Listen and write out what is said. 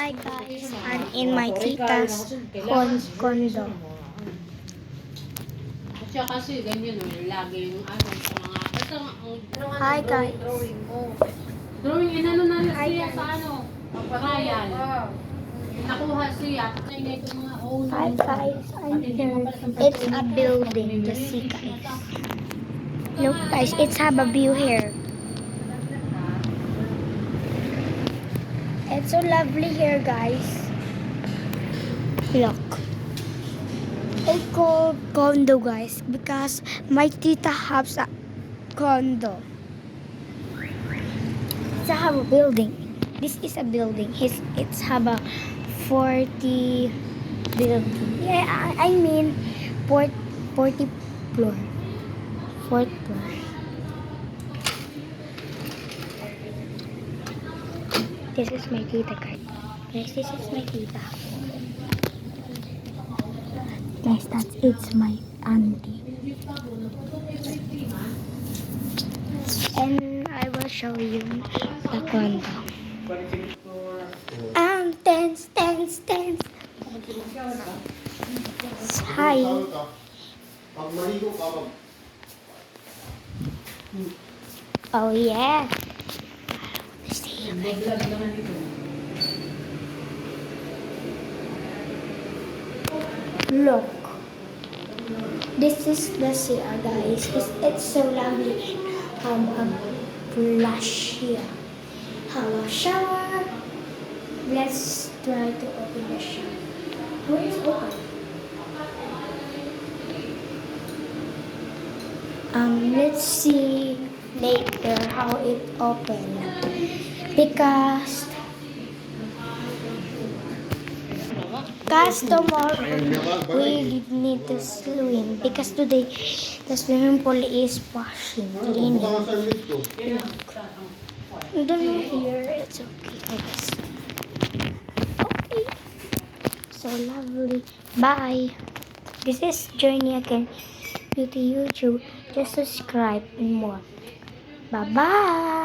Hi guys, I'm in my tita's condo. Siya kasi ganyan lagi yung ano sa mga basta Hi guys. Drawing inano na siya sa ano, trial. Nakuha siya kasi ito mga own. Hi guys, I'm here. It's a building. Just see guys. Look guys, it's have a view here. It's so lovely here guys. Look. I call condo guys because my tita has a condo. It's a have a building. This is a building. It's have a 40 building. Yeah, I mean 40 floor. Fourth floor. This is my tita guys. Guys, this is my tita. Guys, it's my auntie. And I will show you the condo. Dance. Hi. Oh yeah. Look. This is the CR guys. It's so lovely. Have a flush here. Have a shower. Let's try to open the shower. Oh, it's open. Let's see later how it opened. Because tomorrow we need to swim because today the swimming pool is washing, cleaning. I don't know here, it's okay, I guess. Okay, so lovely. Bye. This is Journey again. Beauty YouTube. Just subscribe and more. Bye bye.